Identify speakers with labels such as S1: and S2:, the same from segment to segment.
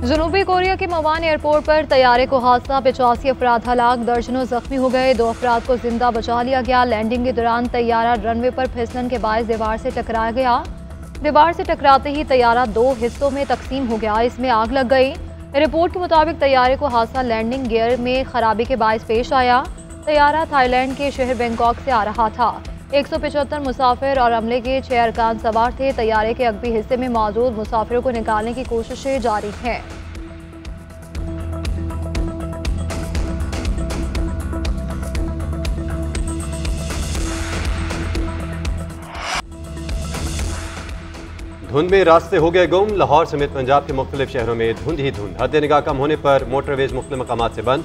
S1: जनूबी कोरिया के मवान एयरपोर्ट पर तैयारे को हादसा, 85 अफराद हलाक, दर्जनों जख्मी हो गए। 2 अफराद को जिंदा बचा लिया गया। लैंडिंग के दौरान तैयारा रनवे पर फिसलन के बायस दीवार से टकरा गया। दीवार से टकराते ही तैयारा 2 हिस्सों में तकसीम हो गया। इसमें आग लग गई। रिपोर्ट के मुताबिक तैयारे को हादसा लैंडिंग गियर में खराबी के बायस पेश आया। तैयारा थाईलैंड के शहर बैंकॉक से आ रहा था। 175 मुसाफिर और अमले के 6 अरकान सवार थे। तैयारे के अगबी हिस्से में मौजूद मुसाफिरों को निकालने की कोशिशें जारी हैं।
S2: धुंध में रास्ते हो गए गुम। लाहौर समेत पंजाब के मुख्तलिफ शहरों में धुंध ही धुंध। हद निगाह कम होने पर मोटरवेज मुख्तलिफ मकामात से बंद।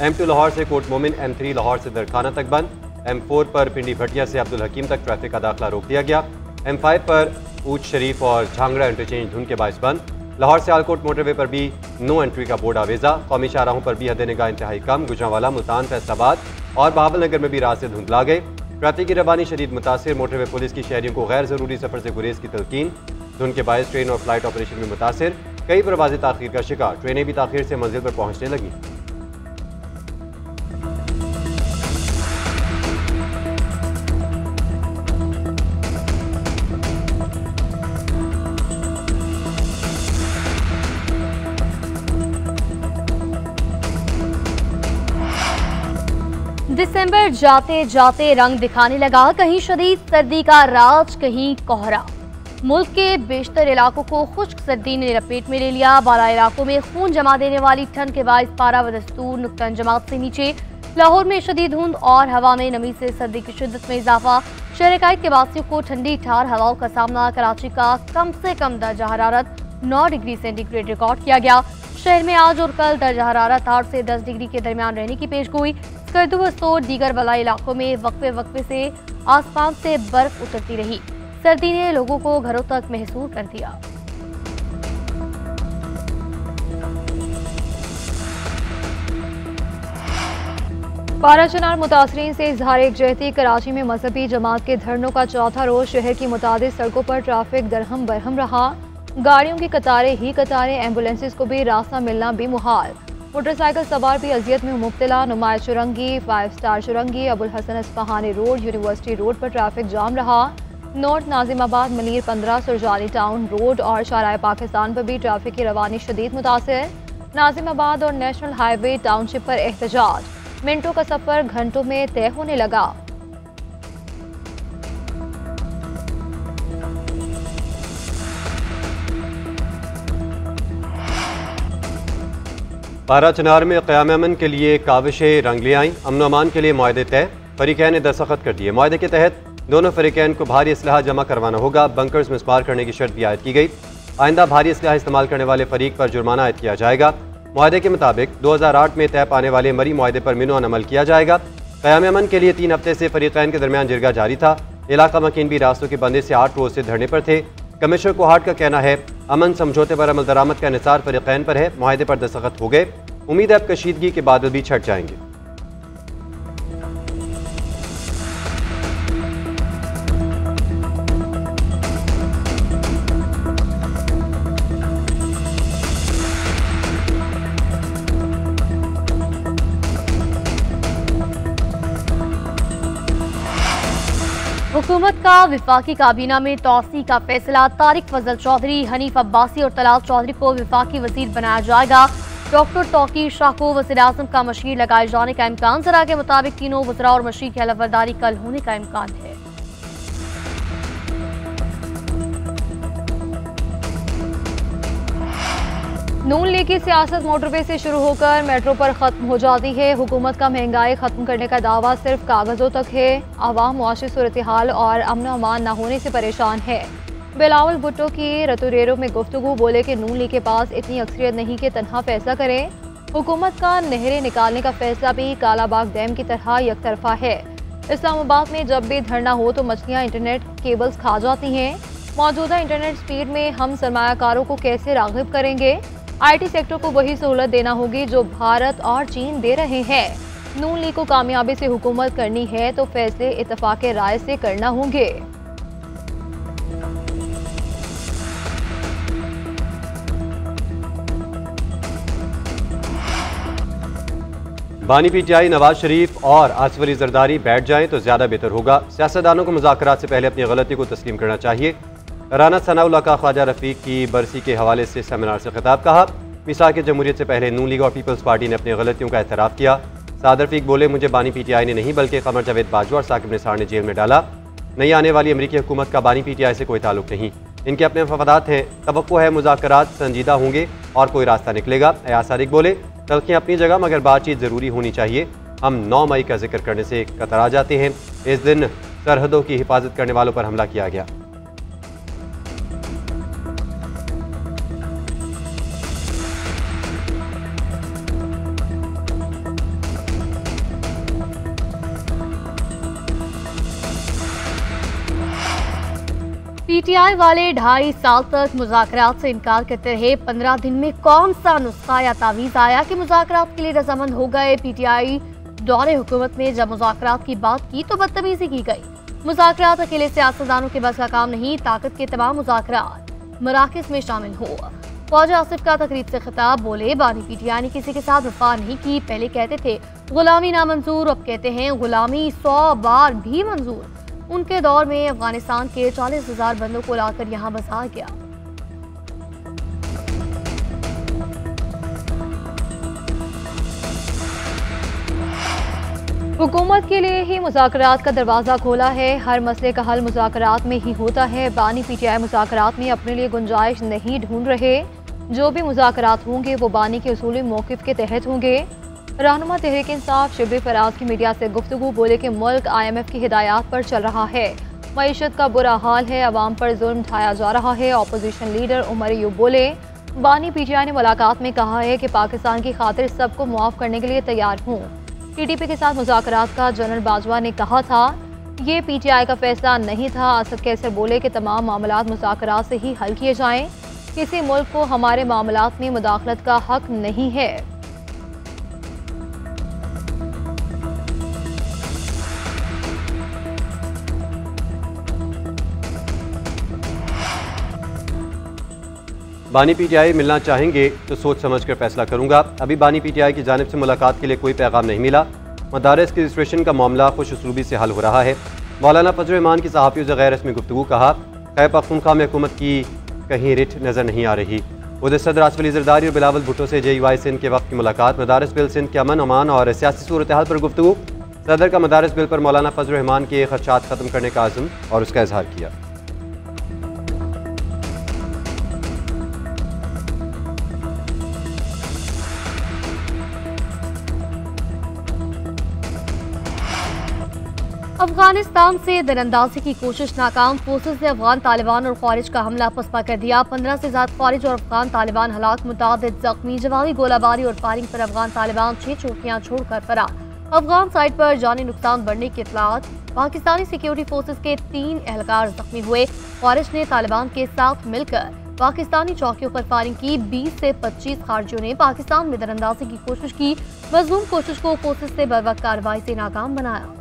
S2: M2 लाहौर से कोट मोमिन, M3 लाहौर से दरखाना तक बंद। M4 पर पिंडी भटिया से अब्दुल हकीम तक ट्रैफिक का दाखिला रोक दिया गया। M5 पर ऊच शरीफ और झांगड़ा इंटरचेंज धुंध के बायस बंद। लाहौर से आलकोट मोटरवे पर भी नो एंट्री का बोर्ड आवेजा। कौमी शाहराहों पर भी हद निगाह इंतहाई कम। गुजरांवाला, मुल्तान, फैसलाबाद और बहावलनगर में भी रात से धुंध ला गए। ट्रैफिक की रवानी शदीद मुतासिर। मोटरवे पुलिस की शहरियों को गैर जरूरी सफर से गुरेज की तलकीन। धुंध के बायस ट्रेन और फ्लाइट ऑपरेशन में मुतासिर। कई परवाजें ताखीर का शिकार। ट्रेनें भी ताखीर से मंजिल पर पहुंचने लगी।
S3: दिसंबर जाते जाते रंग दिखाने लगा। कहीं शदीद सर्दी का राज, कहीं कोहरा। मुल्क के बेशतर इलाकों को खुश्क सर्दी ने लपेट में ले लिया। बाला इलाकों में खून जमा देने वाली ठंड के बायस पारा बदस्तूर नुक्ता जमात से नीचे। लाहौर में शदीद धुंध और हवा में नमी से सर्दी की शिद्दत में इजाफा। शहर कायद के वासियों को ठंडी ठार हवाओं का सामना। कराची का कम से कम दर्जा हरारत 9 डिग्री सेंटीग्रेड रिकॉर्ड किया गया। शहर में आज और कल दर्जा हरारत 8 से 10 डिग्री के दरमियान रहने की पेशगोई। स्कर्दू बस्तोर दीगर बला इलाकों में वक्फे वक्फे से आसमान से बर्फ उतरती रही। सर्दी ने लोगों को घरों तक महसूस कर दिया।
S1: पारा चनार मुतासरीन से इजहार एकजहती। कराची में मजहबी जमात के धरनों का चौथा रोज। शहर की मुतादिद सड़कों पर ट्रैफिक दरहम बरहम रहा। गाड़ियों की कतारें ही कतारें। एम्बुलेंसेज को भी रास्ता मिलना भी मुहाल। मोटरसाइकिल सवार भी अजियत में मुब्तला। Numaish Chowrangi, 5 star Chowrangi, Abul Hasan Isfahani road, university road पर ट्रैफिक जाम रहा। नॉर्थ नाजिमाबाद, मनीर 15, सुरजानी टाउन रोड और शाहराह पाकिस्तान पर भी ट्रैफिक की रवानी शदीद मुतासिर। नाजिमाबाद और नेशनल हाईवे टाउनशिप पर एहतजाज। मिनटों का सफर घंटों में तय होने लगा।
S2: पारा चनार में क़याम अमन के लिए काविशें रंग ले आईं। अमन अमान के लिए मुआहदे तय। फरीकैन ने दस्तखत कर दिए। मुआहदे के तहत दोनों फरीकैन को भारी असलहा जमा करवाना होगा। बंकर्स मिसमार करने की शर्त भी आयद की गई। आइंदा भारी असलहा इस्तेमाल करने वाले फरीक पर जुर्माना आयद किया जाएगा। मुआहदे के मुताबिक 2008 में तय पाने वाले मरी मुआहदे पर मिनो अमल किया जाएगा। क़याम अमन के लिए 3 हफ्ते से फरीकैन के दरमियान जिरगा जारी था। इलाका मकीन भी रास्तों के बंदे से 8 रोज से धरने पर थे। कमिश्नर कोहाट का कहना है अमन समझौते पर अमल दरामद का इंहिसार फरीकैन पर है। मुआहदे पर दस्तखत हो गए। उम्मीद है अब कशीदगी के बादल भी छट जाएंगे।
S3: हुकूमत का विफाकी काबीना में तौसी का फैसला। तारिक फजल चौधरी, हनीफ अब्बासी और तलाल चौधरी को विफाकी वजीर बनाया जाएगा। डॉक्टर तौकीर शाह को वज़ीर-ए-आज़म का मशीर लगाए जाने का इम्कान। जरा के मुताबिक तीनों वज़रा और मशीर की हलफबरदारी कल होने का इम्कान है।
S1: नून लीग की सियासत मोटरवे से शुरू होकर मेट्रो पर खत्म हो जाती है। हुकूमत का महंगाई खत्म करने का दावा सिर्फ कागजों तक है। आवाम मुआशी सूरत हाल और अमन अमान न होने से परेशान है। बिलावल भुट्टो की रतुरेरो में गुफ्तगू। बोले कि नून लीग के पास इतनी अक्सरियत नहीं कि तनहा फैसला करें। हुकूमत का नहरें निकालने का फैसला भी कालाबाग डैम की तरह यकतरफा है। इस्लामाबाद में जब भी धरना हो तो मछलियाँ इंटरनेट केबल्स खा जाती हैं। मौजूदा इंटरनेट स्पीड में हम सरमायाकारों को कैसे राग़िब करेंगे। IT सेक्टर को वही सहूलत देना होगी जो भारत और चीन दे रहे हैं। नून लीग को कामयाबी से हुकूमत करनी है तो फैसले इत्तफाक़ राय से करना होंगे।
S2: बानी PTI नवाज शरीफ और आसिफ अली जरदारी बैठ जाएं तो ज्यादा बेहतर होगा। सियासतदानों को मुज़ाकरात से पहले अपनी गलती को तस्लीम करना चाहिए। राना सनाउल्लाह का ख्वाजा रफीक की बरसी के हवाले से सेमिनार से खिताब। कहा, मिसाक जमहूरियत से पहले नून लीग और पीपल्स पार्टी ने अपनी गलतियों का एतराफ़ किया। साद रफीक बोले, मुझे बानी PTI ने नहीं बल्कि कमर जावेद बाजवा और साकिब निसार ने जेल में डाला। नई आने वाली अमरीकी हुकूमत का बानी PTI से कोई ताल्लुक नहीं। इनके अपने मफादात हैं। तवक्को है मुज़ाकरात संजीदा होंगे और कोई रास्ता निकलेगा। एयाज सादिक बोले, तलखियाँ अपनी जगह मगर बातचीत ज़रूरी होनी चाहिए। हम 9 मई का जिक्र करने से कतरा जाते हैं। इस दिन सरहदों की हिफाजत करने वालों पर हमला किया गया।
S3: PTI वाले 2.5 साल तक मुज़ाकरात से इनकार करते रहे। 15 दिन में कौन सा नुस्खा या तावीज़ आया कि मुज़ाकरात के लिए रजामंद हो गए। PTI दौरे हुकूमत में जब मुज़ाकरात की बात की तो बदतमीजी की गई। मुज़ाकरात अकेले सियासतदानों के बस का काम नहीं, ताकत के तमाम मुज़ाकरात मराकज़ में शामिल हो। ख्वाजा आसिफ का तकरीब से खिताब। बोले, बानी PTI ने किसी के साथ वफा नहीं की। पहले कहते थे गुलामी नामंजूर, अब कहते हैं गुलामी 100 बार भी मंजूर। उनके दौर में अफगानिस्तान के 40,000 बंदों को लाकर यहाँ बसा गया।
S1: हुकूमत के लिए ही मुज़ाकरात का दरवाज़ा खोला है। हर मसले का हल मुज़ाकरात में ही होता है। बानी PTI मुज़ाकरात में अपने लिए गुंजाइश नहीं ढूंढ रहे। जो भी मुज़ाकरात होंगे वो बानी के उसूली मौक़िफ़ के तहत होंगे। रहनुमा तहरीक इंसाफ शिबली फराज की मीडिया से गुफ्तगू। बोले कि मुल्क IMF की हिदायत पर चल रहा है। मईशत का बुरा हाल है, अवाम पर जुल्म ढाया जा रहा है। अपोजिशन लीडर उमर अयूब बोले, बानी PTI ने मुलाकात में कहा है कि पाकिस्तान की खातिर सबको मुआफ़ करने के लिए तैयार हूँ। TDP के साथ मुज़ाकरात का जनरल बाजवा ने कहा था, ये PTI का फैसला नहीं था। असद कैसर बोले कि तमाम मामलात मुज़ाकरात से ही हल किए जाएँ। किसी मुल्क को हमारे मामलात में मुदाखलत का हक नहीं है।
S2: बानी PTI मिलना चाहेंगे तो सोच समझ कर फैसला करूंगा। अभी बानी PTI की जानिब से मुलाकात के लिए कोई पैगाम नहीं मिला। मदारस की रजिस्ट्रेशन का मामला खुश उसलूबी से हल हो रहा है। मौलाना फजल रहमान की सहाफ़ियों से गैर रस्मी गुफ्तगू। कहा, खैबर पख्तूनख्वा में हुकूमत की कहीं रिट नज़र नहीं आ रही। उधर सदर आसिफ अली जरदारी और बिलावल भुट्टो से JUI सिंध के वक्त की मुलाकात। मदारस बिल सिंध के अमन अमान और सियासी सूरत हाल पर गुफ्तगू। सदर का मदारस बिल पर मौलाना फजल रहमान के खदशात ख़त्म करने का आज़म और उसका इजहार किया।
S3: अफगानिस्तान से दरअंदाजी की कोशिश नाकाम। फोर्सेस ने अफगान तालिबान और ख्वारिज का हमला पसपा कर दिया। 15 से ज्यादा ख्वारिज और अफगान तालिबान हलाक, मुतादिद जख्मी। जवाबी गोलाबारी और फायरिंग पर अफगान तालिबान 6 चौकियां छोड़कर फरार। अफगान साइड पर जानी नुकसान बढ़ने की इत्तलात। पाकिस्तानी सिक्योरिटी फोर्सेस के 3 एहलकार जख्मी हुए। ख्वारिज ने तालिबान के साथ मिलकर पाकिस्तानी चौकियों पर फायरिंग की। 20 से 25 खारजियों ने पाकिस्तान में दरअंदाजी की कोशिश की। मज़लूम कोशिश को फोर्सेस ने बर्वक्त कार्रवाई से नाकाम बनाया।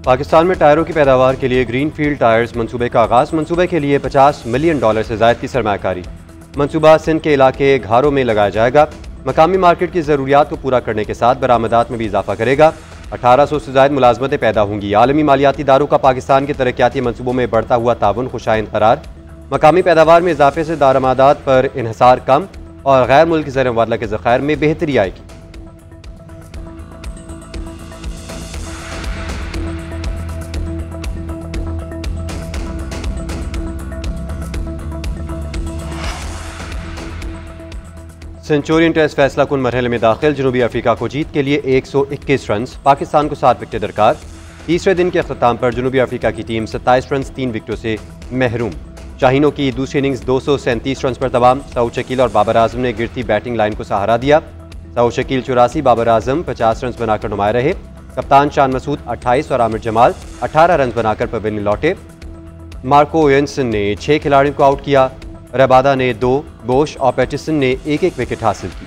S2: पाकिस्तान में टायरों की पैदावार के लिए ग्रीन फील्ड टायर्स मंसूबे का आगाज़। मंसूबे के लिए $50 मिलियन से ज़ायद की सरमायाकारी। मंसूबा सिंध के इलाके घारों में लगाया जाएगा। मकामी मार्केट की ज़रूरियात को पूरा करने के साथ बरामदात में भी इजाफा करेगा। 1800 से ज़ायद मुलाजमतें पैदा होंगी। आलमी मालियाती इदारों का पाकिस्तान के तरक्याती मंसूबों में बढ़ता हुआ ताउन खुशाइंद करार। मकामी पैदावार में इजाफे से दारमादात पर इन्हिसार कम और गैर मुल्की ज़र मुबादला के ज़खायर में बेहतरी आएगी। सेंचुरियन टेस्ट फैसला कुन मरहले में दाखिल। जनूबी अफ्रीका को जीत के लिए 121 रन, पाकिस्तान को 7 विकेटें दरकार। तीसरे दिन के अख्ताम पर जनूबी अफ्रीका की टीम 27 रन 3 विकेटों से महरूम। शाहीनों की दूसरी इनिंग्स 237 रन पर तमाम। सऊद शकील और बाबर आजम ने गिरती बैटिंग लाइन को सहारा दिया। सऊद शकील 84, बाबर आजम 50 रन बनाकर नुमाया रहे। कप्तान शान मसूद 28 और आमिर जमाल 18 रन बनाकर पवेलियन लौटे। मार्को येंसन ने 6 खिलाड़ियों को आउट किया। रबादा ने 2, बोश और पैटिसन ने 1-1 विकेट हासिल की।